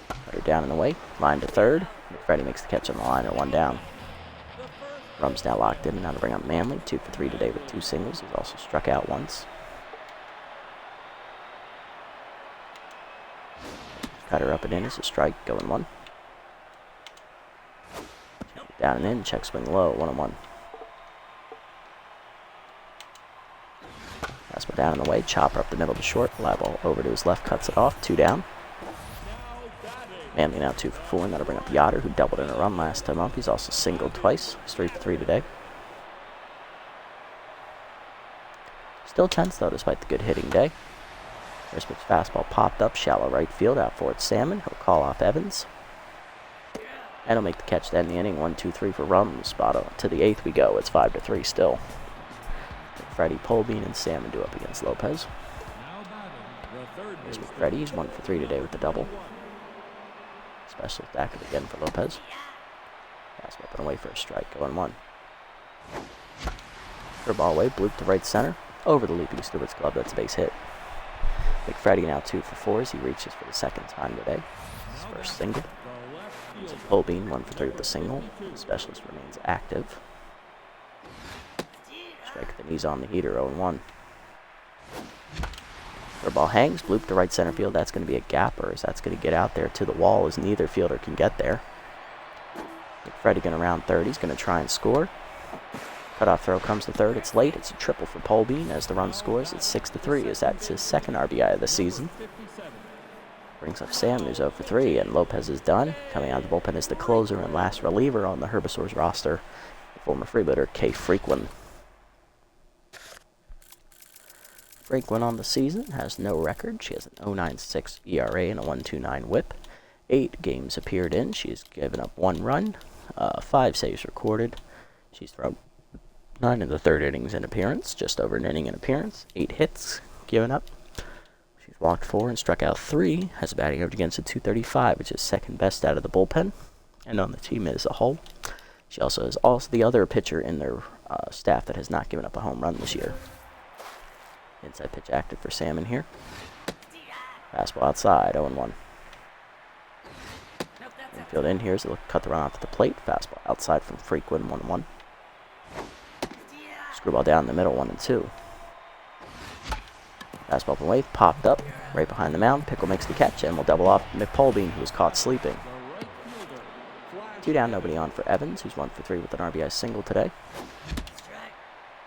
Cutter down and away, line to third. McFreddy makes the catch on the line, or 1 down. Rum's now locked in, and now to bring up Manley, 2 for 3 today with 2 singles. He's also struck out once. Cutter up and in is a strike, 1. Down and in, check swing low, 1-1. Fastball down and away, chopper up the middle to short. Fly ball over to his left, cuts it off, 2 down. Manley now 2 for 4, and that'll bring up Yoder, who doubled in a run last time up. He's also singled twice. He's 3 for 3 today. Still tense, though, despite the good hitting day. First pitch fastball popped up, shallow right field, out for it Salmon. He'll call off Evans. And he'll make the catch to end the inning. 1-2-3 for Rums. Bottom to the 8th we go. It's 5-3 still. McFreddy, Polbean, and Salmon do up against Lopez. Here's McFreddy. He's 1 for 3 today with the double. Special active again for Lopez. Fastball up and away for a strike, 0-1. Curveball away, bloop to right center. Over the leaping Stewart's glove, that's a base hit. McFreddy now 2 for 4 as he reaches for the 2nd time today. His first single. So Polbean, 1 for 3 with a single. The specialist remains active. Strike at the knees on the heater, 0-1. Curveball hangs, bloop to right center field. That's going to be a gapper as that's going to get out there to the wall as neither fielder can get there. McFreddy going to round third. He's going to try and score. Cutoff throw comes to third. It's late. It's a triple for Polbean as the run scores. It's 6-3 as that's his 2nd RBI of the season. Brings up Sam, who's 0 for 3, and Lopez is done. Coming out of the bullpen is the closer and last reliever on the Herbivores roster, the former Freebooter, Kay Frequin. Frequin on the season has no record. She has an 0.96 ERA and a 1.29 WHIP. 8 games appeared in. She's given up 1 run, 5 saves recorded. She's thrown 9 in the third innings in appearance, just over an inning in appearance, 8 hits given up. She's walked 4 and struck out 3, has a batting average against a 235, which is second best out of the bullpen, and on the team as a whole. She also is the other pitcher in their staff that has not given up a home run this year. Inside pitch active for Salmon here. Fastball outside, 0-1. Infield in here as they look to cut the run off at the plate. Fastball outside from Frequin, 1-1. Screwball down the middle, 1-2. Fastball up and away, popped up, right behind the mound. Pickle makes the catch and will double off McPolbean, who was caught sleeping. 2 down, nobody on for Evans, who's 1 for 3 with an RBI single today.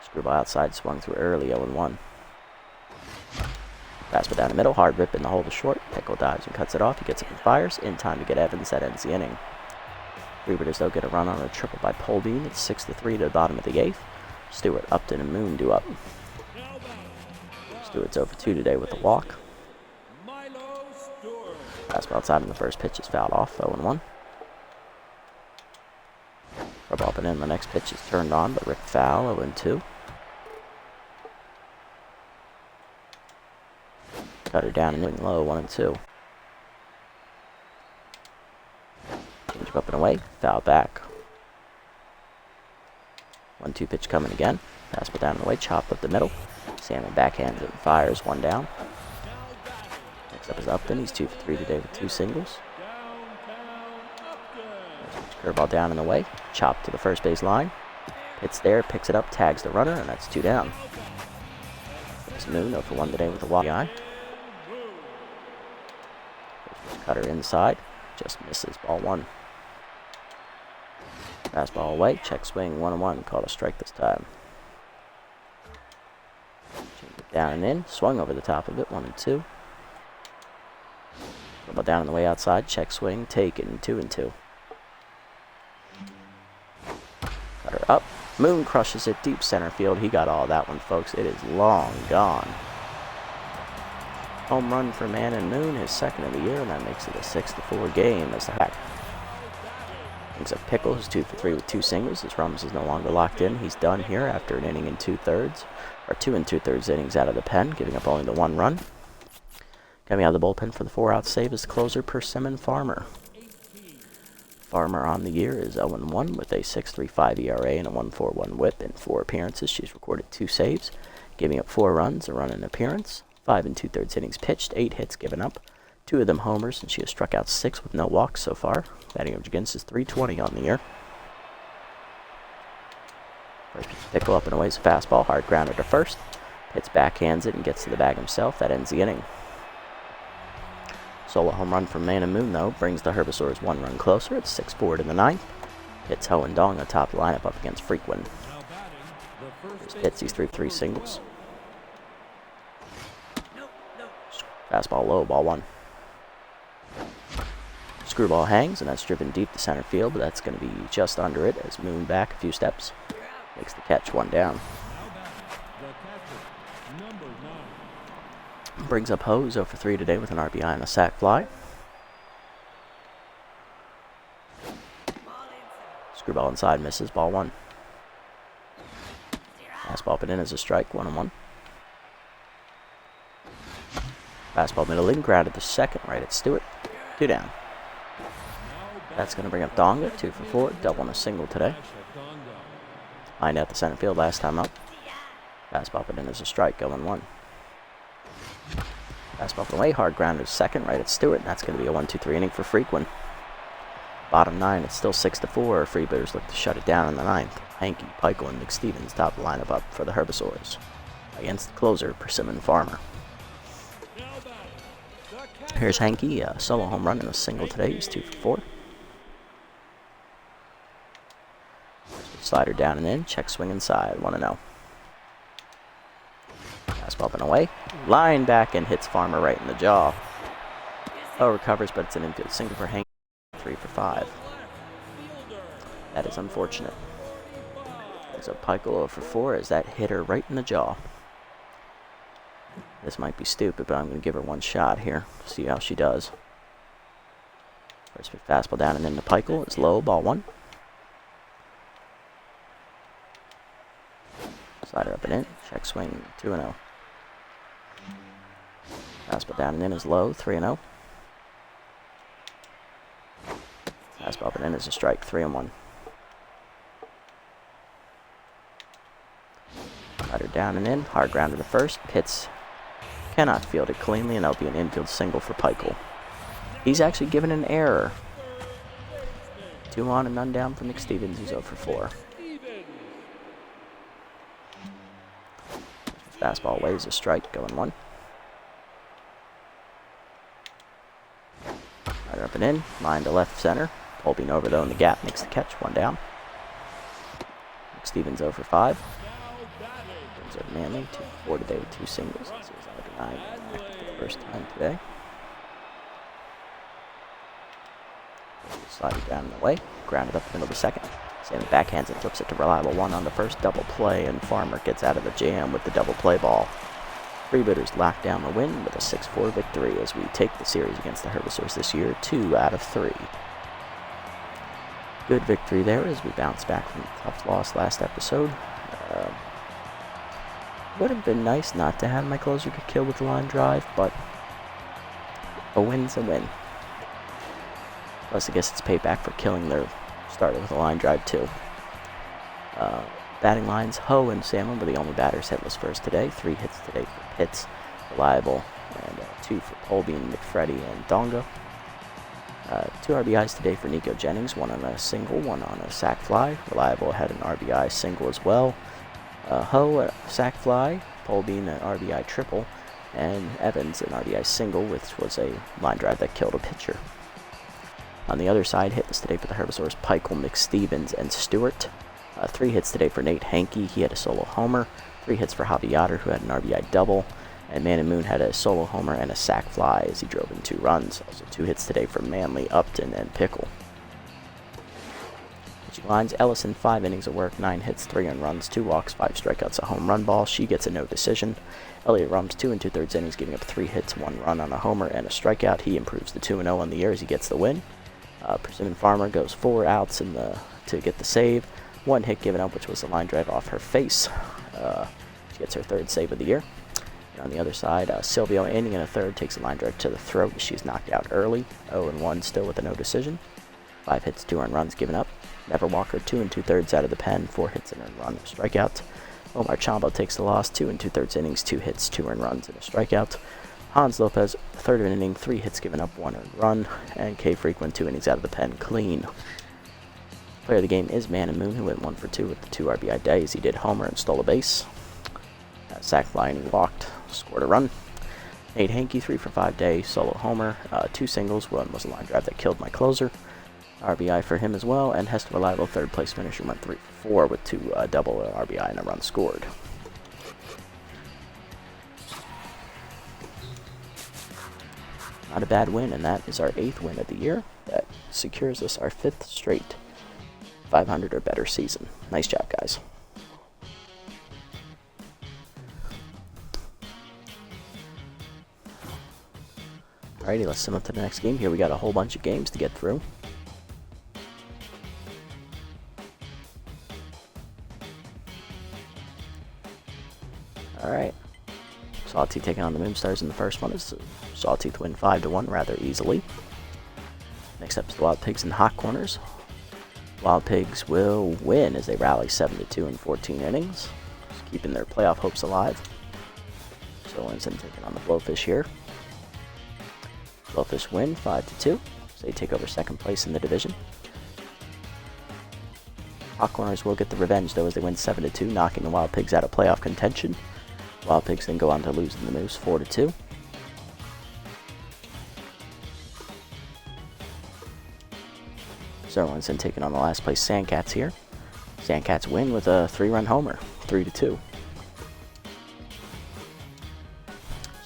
Screwball outside, swung through early, 0-1. Fastball down the middle, hard rip in the hole to short. Pickle dives and cuts it off. He gets up and fires in time to get Evans. That ends the inning. Freebooters, though, get a run on a triple by Polbean. It's 6-3 to the bottom of the 8th. Stewart, Upton, and Moon do up. Stewart's over 2 today with a walk. Fastball outside in the first pitch is fouled off, 0-1. Rub up and in. The next pitch is turned on, but ripped foul, 0-2. Cutter down and moving low, 1-2. Change up and away, foul back. 1-2 pitch coming again. Fastball down and away, chopped up the middle. Salmon backhands it and fires, 1 down. Next up is Upton. He's 2 for 3 today with 2 singles. Curveball down and away, chopped to the first base line. Hits there, picks it up, tags the runner, and that's 2 down. There's Moon, 0 for 1 today with a walk. Cutter inside, just misses, ball 1. Fastball away, check swing, 1-1, called a strike this time. Change it down and in, swung over the top of it, 1-2. Ball down on the way outside, check swing, taken, 2-2. Cutter up, Moon crushes it deep center field. He got all that one, folks. It is long gone. Home run for Man and Moon, his second of the year, and that makes it a 6-4 game as the hack. Brings up Pickle, who's 2 for 3 with 2 singles. His Rums is no longer locked in. He's done here after an inning and 2/3, or 2 2/3 innings out of the pen, giving up only the 1 run. Coming out of the bullpen for the 4-out save is closer Persimmon Farmer. Farmer on the year is 0-1 with a 6.35 ERA and a 1.41 WHIP in 4 appearances. She's recorded 2 saves, giving up 4 runs, a run in appearance. 5 2/3 innings pitched, 8 hits given up, 2 of them homers, and she has struck out 6 with no walks so far. Batting average against is .320 on the year. First pitch, Pickle up and away is a fastball, hard grounder to first. Hits backhands it and gets to the bag himself. That ends the inning. Solo home run from Man and Moon, though, brings the Herbisaurs 1 run closer. It's 6-4 to the 9th. Hits Ho and Dong atop the lineup up against Frequin. First hits these 3 singles. Fastball low, ball 1. Screwball hangs, and that's driven deep to center field, but that's going to be just under it as Moon back a few steps. Makes the catch, 1 down. Brings up Ho, 0 for 3 today with an RBI and a sac fly. Screwball inside, misses, ball 1. Fastball up and in as a strike, 1-1. Fastball middle in, grounded the second, right at Stewart. 2 down. That's going to bring up Donga, 2 for 4, double and a single today. Lined out the center field last time up. Fastball up and in as a strike, 0-1. Fastball up and away, hard grounder to second, right at Stewart, and that's going to be a 1-2-3 inning for Frequin. Bottom 9, it's still 6-4. Freebooters look to shut it down in the 9th. Hankey, Peichel, and McStevens top the lineup up for the Herbisaurs against the closer, Persimmon Farmer. Here's Hankey, a solo home run and a single today. He's 2 for 4. Slider down and in, check swing inside, 1-0. Fastball up and away. Line back and hits Farmer right in the jaw. Oh, recovers, but it's an infield single for Hankey. 3 for 5. That is unfortunate. There's a Peichel 0 for 4 as that hit her right in the jaw. This might be stupid, but I'm going to give her 1 shot here. See how she does. First pitch fastball down and into Peichel. It's low, ball 1. Slider up and in. Check swing, 2-0. Fastball down and in is low, 3-0. Fastball up and in is a strike, 3-1. Slider down and in, hard ground to the first. Hits, cannot field it cleanly, and that'll be an infield single for Peichel. He's actually given an error. 2 on and none down for Nick Stevens, who's 0 for 4. Fastball away is a strike, going 1. Right up and in, line to left center. Holbein over though in the gap, makes the catch, 1 down. Nick Stevens 0 for 5. Brings over Manley, 2 for 4 today with 2 singles. This is out of 9 for the first time today. Sliding down in the way, grounded up the middle of the second. Sammy backhands and flips it to reliable 1 on the first double play, and Farmer gets out of the jam with the double play ball. Freebooters lock down the win with a 6-4 victory as we take the series against the Herbivores this year, 2 out of 3. Good victory there as we bounce back from the tough loss last episode. Would have been nice not to have my closer get killed with the line drive, but a win's a win. Plus, I guess it's payback for killing their starter with a line drive, too. Batting lines, Ho and Salmon were the only batters hitless first today. 3 hits today for Pitts, reliable, and 2 for Holbein, McFreddy, and Dongo. 2 RBIs today for Nico Jennings, 1 on a single, 1 on a sac fly. Reliable had an RBI single as well. Ho, a sac fly, Holbein, an RBI triple, and Evans, an RBI single, which was a line drive that killed a pitcher. On the other side, hitless today for the Herbivores, Peichel, McStevens, and Stewart. 3 hits today for Nate Hankey. He had a solo homer. 3 hits for Javi Yoder, who had an RBI double. And Man and Moon had a solo homer and a sac fly as he drove in 2 runs. Also 2 hits today for Manley, Upton, and Pickle. Pitching lines, Ellison, 5 innings of work, 9 hits, 3 earned runs, 2 walks, 5 strikeouts, a home run ball. She gets a no decision. Elliott Rums, 2 2/3 innings, giving up 3 hits, 1 run on a homer, and a strikeout. He improves to 2-0 on the year as he gets the win. Persimmon Farmer goes 4 outs to get the save. 1 hit given up, which was a line drive off her face. She gets her 3rd save of the year. And on the other side, Silvio, inning and a third, takes a line drive to the throat. She's knocked out early. 0-1 still with a no decision. 5 hits, 2 earned runs given up. Never Walker, 2 2/3 out of the pen, 4 hits and earned run, a strikeout. Omar Chambo takes the loss, 2 2/3 innings, 2 hits, 2 earned runs, and a strikeout. Hans Lopez, 3rd of an inning, 3 hits given up, 1 earned run, and K Frequent, 2 innings out of the pen, clean. Player of the game is Man and Moon, who went 1 for 2 with the 2 RBI days. He did homer and stole a base. Sack fly and he walked, scored a run. Nate Hankey, 3 for 5 day, solo homer, 2 singles, 1 was a line drive that killed my closer. RBI for him as well, and Hester Reliable, 3rd place finisher, went 3 for 4 with 2 double RBI and a run scored. Not a bad win, and that is our 8th win of the year. That secures us our 5th straight 500 or better season. Nice job, guys. Alrighty, let's sim up to the next game. Here we got a whole bunch of games to get through. Alright. Sawtooth taking on the Moonstars in the first one. Sawtooth win 5-1 rather easily. Next up is the Wild Pigs and Hot Corners. Wild Pigs will win as they rally 7-2 in 14 innings, just keeping their playoff hopes alive. So Winston taking on the Blowfish here. Blowfish win 5-2, so they take over 2nd place in the division. Hot Corners will get the revenge though as they win 7-2, knocking the Wild Pigs out of playoff contention. Wild Pigs then go on to lose in the Moose 4-2. Zerlinson taking on the last place Sandcats here. Sandcats win with a 3-run homer, 3-2.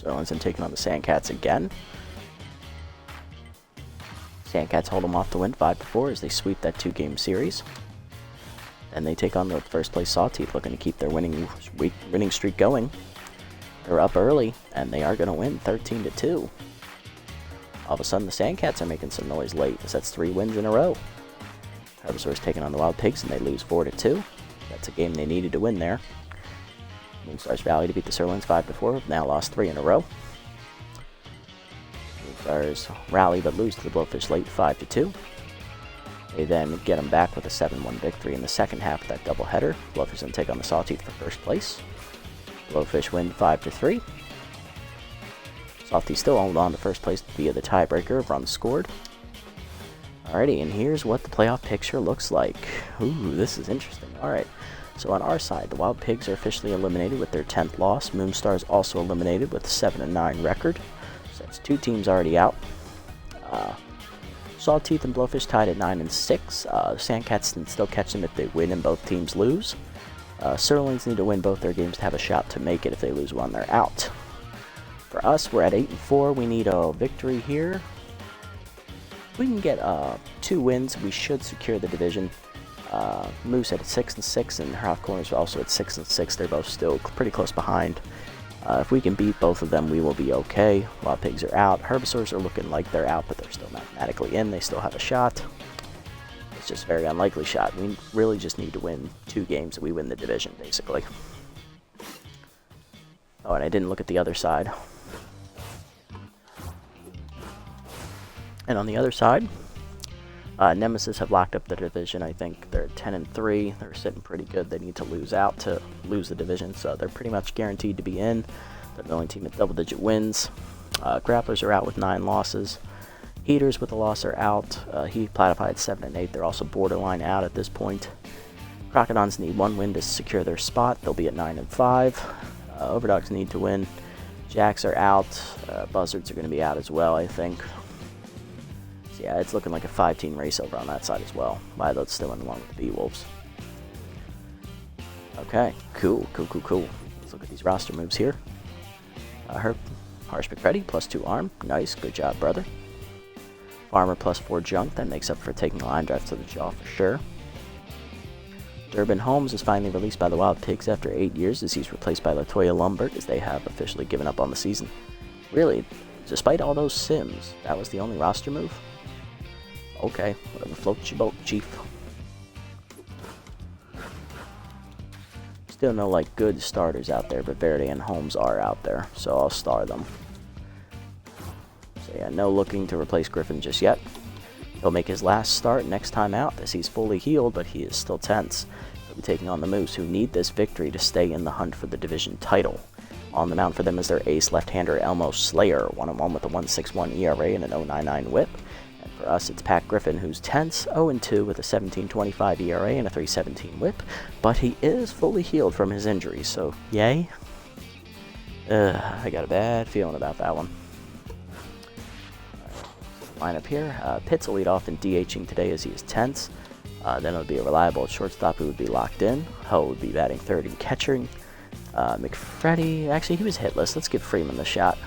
Zerlinson taking on the Sandcats again. Sandcats hold them off to win 5-4 as they sweep that 2-game series. And they take on the 1st place Sawtooth, looking to keep their winning streak going. They're up early, and they are going to win 13-2. All of a sudden, the Sandcats are making some noise late, as that's 3 wins in a row. Herbivores taking on the Wild Pigs, and they lose 4-2. That's a game they needed to win there. Moonstars rally to beat the Sirloins 5-4. Now lost 3 in a row. Moonstars rally but lose to the Blowfish late 5-2. They then get them back with a 7-1 victory in the second half of that doubleheader. Blowfish then take on the Sawtooth for first place. Blowfish win 5-3. Softies still hold on to first place via the tiebreaker of runs scored. Alrighty, and here's what the playoff picture looks like. Ooh, this is interesting. Alright, so on our side, the Wild Pigs are officially eliminated with their 10th loss. Moonstars also eliminated with a 7-9 record. So that's 2 teams already out. Sawtooth and Blowfish tied at 9-6. Sandcats can still catch them if they win and both teams lose. Sirloins need to win both their games to have a shot to make it. If they lose one, they're out. For us, we're at 8-4. We need a victory here. If we can get 2 wins, we should secure the division. Moose at 6-6, and Half Corners are also at 6-6. They're both still pretty close behind. If we can beat both of them, we will be okay. Wild Pigs are out. Herbivores are looking like they're out, but they're still mathematically in. They still have a shot. It's just a very unlikely shot. We really just need to win 2 games and we win the division, basically. Oh, and I didn't look at the other side. And on the other side, Nemesis have locked up the division. I think they're 10-3. They're sitting pretty good. They need to lose out to lose the division, so they're pretty much guaranteed to be in. They're the only team at double-digit wins. Grapplers are out with 9 losses. Heaters with a loss are out. Platypi at 7-8. They're also borderline out at this point. Crocodons need 1 win to secure their spot. They'll be at 9-5. Overdogs need to win. Jacks are out. Buzzards are going to be out as well, I think. Yeah, it's looking like a 5-team race over on that side as well. Violet's still in along with the Bee-Wolves. Okay, cool. Let's look at these roster moves here. Harsh McFreddy, +2 arm. Nice, good job, brother. Farmer +4 junk. That makes up for taking line drives to the jaw for sure. Durbin Holmes is finally released by the Wild Pigs after 8 years as he's replaced by Latoya Lumbert as they have officially given up on the season. Really, despite all those sims, that was the only roster move? Okay, whatever floats your boat, Chief. Still no, like, good starters out there, but Verde and Holmes are out there, so I'll star them. So yeah, no looking to replace Griffin just yet. He'll make his last start next time out as he's fully healed, but he is still tense. He'll be taking on the Moose, who need this victory to stay in the hunt for the division title. On the mound for them is their ace left-hander Elmo Slayer, 1-1 with a 1.61 ERA and an 0.99 WHIP. For us, it's Pat Griffin, who's tense, 0-2 with a 17.25 ERA and a 3.17 WHIP, but he is fully healed from his injury, so yay. I got a bad feeling about that one. Lineup here, Pitts will lead off in DHing today as he is tense. Then it would be a reliable shortstop who would be locked in. Ho would be batting third and catching. McFreddy, actually he was hitless. Let's give Freeman the shot.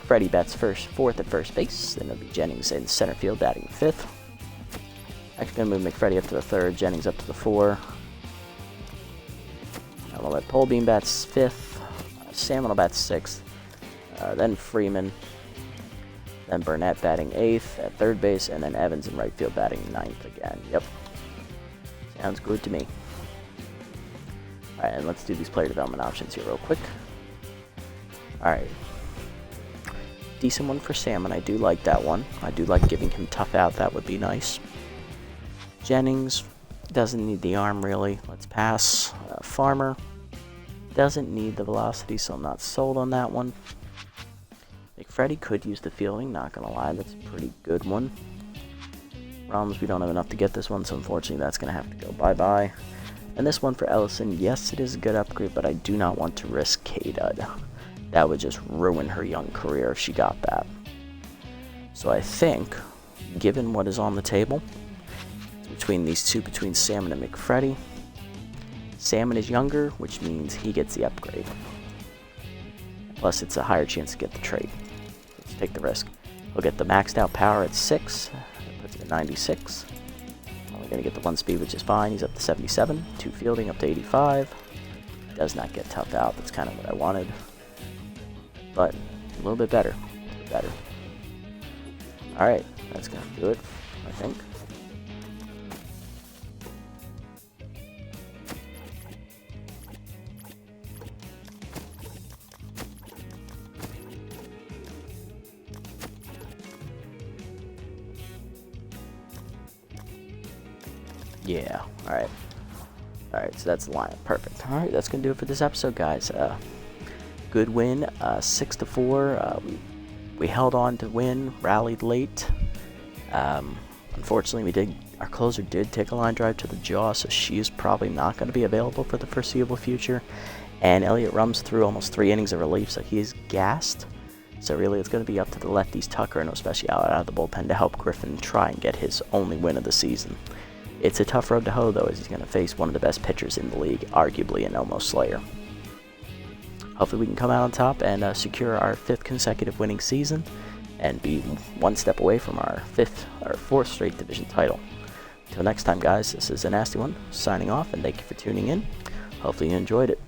Freddie bats fourth at first base. Then it'll be Jennings in center field batting 5th. Actually gonna move McFreddy up to the 3rd, Jennings up to the 4. I'm gonna let Polbeam bats 5th. Salmon will bat 6th. Then Freeman. Then Burnett batting 8th at 3rd base, and then Evans in right field batting 9th again. Yep. Sounds good to me. Alright, and let's do these player development options here real quick. Alright. Decent one for Salmon. I do like that one. I do like giving him tough out. That would be nice. Jennings doesn't need the arm really. Let's pass. Farmer doesn't need the velocity, so I'm not sold on that one. McFreddy could use the fielding, not gonna lie, that's a pretty good one. Problems, we don't have enough to get this one, so unfortunately that's gonna have to go bye-bye. And this one for Ellison, yes, it is a good upgrade, but I do not want to risk K-Dud. That would just ruin her young career if she got that. So I think, given what is on the table, between these two, between Salmon and McFreddy, Salmon is younger, which means he gets the upgrade. Plus, it's a higher chance to get the trade. Let's take the risk. We'll get the maxed out power at 6. That puts it at 96. We're going to get the 1 speed, which is fine. He's up to 77. 2 fielding, up to 85. Does not get toughed out. That's kind of what I wanted. But a little bit better. Alright, that's going to do it, I think. Yeah. All right. All right. So that's the lineup. Perfect. All right. That's gonna do it for this episode, guys. Good win. 6-4. We held on to win. Rallied late. Unfortunately, our closer did take a line drive to the jaw, so she is probably not going to be available for the foreseeable future. And Elliot Rums threw almost 3 innings of relief, so he is gassed. So really, it's going to be up to the lefties Tucker and especially out of the bullpen to help Griffin try and get his only win of the season. It's a tough road to hoe, though, as he's going to face one of the best pitchers in the league, arguably an Elmo Slayer. Hopefully we can come out on top and secure our 5th consecutive winning season and be one step away from our 4th straight division title. Until next time, guys, this is a Nasty One signing off, and thank you for tuning in. Hopefully you enjoyed it.